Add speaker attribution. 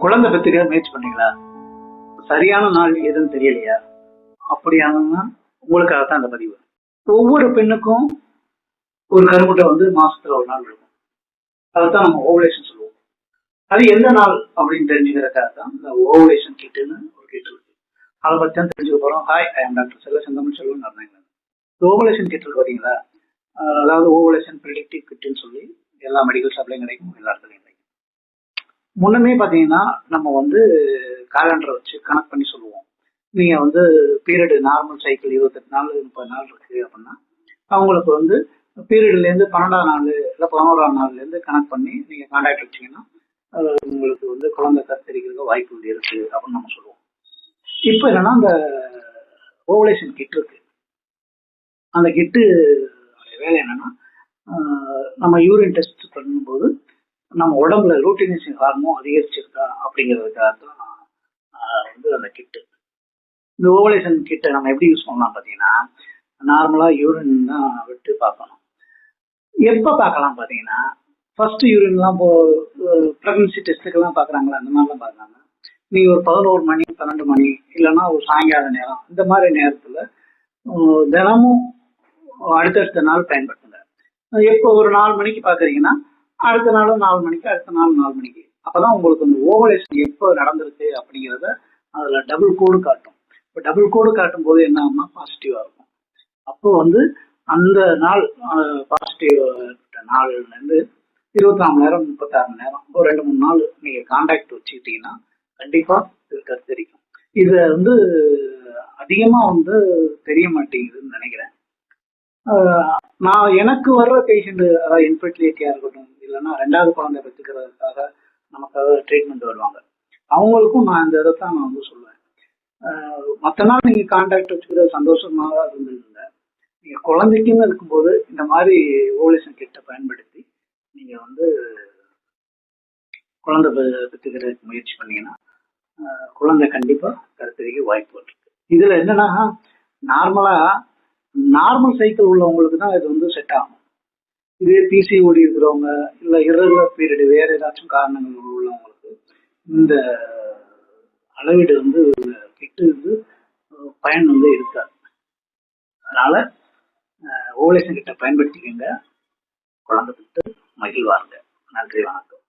Speaker 1: குழந்தை பெற்றுக்க முயற்சி பண்ணீங்களா? சரியான நாள் எதுன்னு தெரியலையா? அப்படியானா உங்களுக்காகத்தான் அந்த பதிவு. ஒவ்வொரு பெண்ணுக்கும் ஒரு கருமுட்டை மாசத்துல ஒரு நாள் இருக்கும். அதைத்தான் நம்ம ஓவலேஷன் சொல்லுவோம். அது எந்த நாள் அப்படின்னு தெரிஞ்சுக்கிறதுக்காக தான் இந்த ஓவலேஷன் கிட்டுன்னு ஒரு கிட் இருக்கு. அதை பத்தி தான் தெரிஞ்சுக்க போறோம். ஹாய், ஐ எம் டாக்டர் செல்வ செந்தமிழ் செல்வன் நடந்தாங்க. ஓவலேஷன் கிட் இருக்கு பாத்தீங்களா? அதாவது ஓவலேஷன் ப்ரிடிக்டிவ் கிட்னு சொல்லி எல்லா மெடிக்கல் ஷாப்லையும் கிடைக்கும், எல்லா இடத்துலையும் கிடைக்கும். முன்னமே பாத்தீங்கன்னா நம்ம காலண்டரை வச்சு கனெக்ட் பண்ணி சொல்லுவோம். நீங்க பீரியடு நார்மல் சைக்கிள் 28 நாள் 30 நாள் இருக்கு அப்படின்னா அவங்களுக்கு பீரியட்ல இருந்து 12ஆம் நாள் இல்ல 11ஆம் நாள்ல இருந்து கனெக்ட் பண்ணி நீங்க கான்டாக்ட் வச்சீங்கன்னா உங்களுக்கு குழந்தை கருத்தரிக்கிறதுக்கு வாய்ப்பு இருக்கு அப்படின்னு நம்ம சொல்லுவோம். இப்போ என்னன்னா அந்த ஓவலேஷன் கிட் இருக்கு. அந்த கிட்டு வேலை என்னன்னா நம்ம யூரின் டெஸ்ட் பண்ணும்போது நம்ம உடம்புல லூட்டினேஷன் ஹார்மோன் அதிகரிச்சிருக்கா அப்படிங்கிறதுக்காக தான் அந்த கிட்டு. இந்த ஓவலேஷன் கிட்டை நம்ம எப்படி யூஸ் பண்ணலாம் பார்த்தீங்கன்னா, நார்மலா யூரின் தான் விட்டு பார்க்கணும். எப்போ பார்க்கலாம் பார்த்தீங்கன்னா, ஃபர்ஸ்ட் யூரின்லாம் ப்ரெக்னன்சி டெஸ்ட்டுக்கெல்லாம் பார்க்குறாங்களா, அந்த மாதிரிலாம் பார்க்குறாங்க. நீங்க ஒரு 11 மணி 12 மணி இல்லைன்னா ஒரு சாயங்கால நேரம், இந்த மாதிரி நேரத்தில் தினமும் அடுத்தடுத்த நாள் பயன்படுத்துங்க. எப்போ ஒரு 4 மணிக்கு பார்க்குறீங்கன்னா அடுத்த நாளும் 4 மணிக்கு, அடுத்த நாள் 4 மணிக்கு. அப்போதான் உங்களுக்கு அந்த ஓவலேஷன் எப்போ நடந்திருக்கு அப்படிங்கிறத அதில் டபுள் கோடு காட்டும். இப்போ டபுள் கோடு காட்டும் போது என்ன ஆகும்னா பாசிட்டிவா இருக்கும். அப்போ அந்த நாள் பாசிட்டிவ் நாள்ல இருந்து 24 மணி நேரம் 36 மணி நேரம் ஒரு 2-3 நாள் நீங்க கான்டாக்ட் வச்சுக்கிட்டீங்கன்னா கண்டிப்பா இது கருத்தரிக்கும். இது அதிகமா தெரிய மாட்டேங்குதுன்னு நினைக்கிறேன். நான் எனக்கு வர்ற பேஷண்ட், அதாவது இன்ஃபர்டிலிட்டியா இருக்கட்டும், இல்லைன்னா 2வது குழந்தை பெற்றுக்கிறதுக்காக நமக்காக ட்ரீட்மெண்ட் வருவாங்க. அவங்களுக்கும் நான் இந்த இதைத்தான் நான் சொல்லுவேன். மற்ற நாள் நீங்க கான்டாக்ட் வச்சுக்கிறது சந்தோஷமாக இருந்ததுங்க. நீங்க குழந்தைக்குன்னு இருக்கும்போது இந்த மாதிரி ஓவலேஷன் கிட்ட பயன்படுத்தி நீங்க குழந்தை பெற்றுக்கிறதுக்கு முயற்சி பண்ணீங்கன்னா குழந்தை கண்டிப்பா கருத்தரிக்க வாய்ப்பு இருக்கு. இதுல என்னன்னா நார்மல் சைக்கிள் உள்ளவங்களுக்கு தான் இது செட் ஆகும். இதே பிசிஓடி இருக்கிறவங்க இல்ல இரகுலர் பீரியட் வேற ஏதாச்சும் காரணங்கள் உள்ளவங்களுக்கு இந்த அளவீடு கிட்டு பயன் இருக்காது. அதனால ஓவலேஷன் கிட்ட பயன்படுத்திக்கங்க, குழந்தை பெற்று மகிழ்வாங்க. நன்றி, வணக்கம்.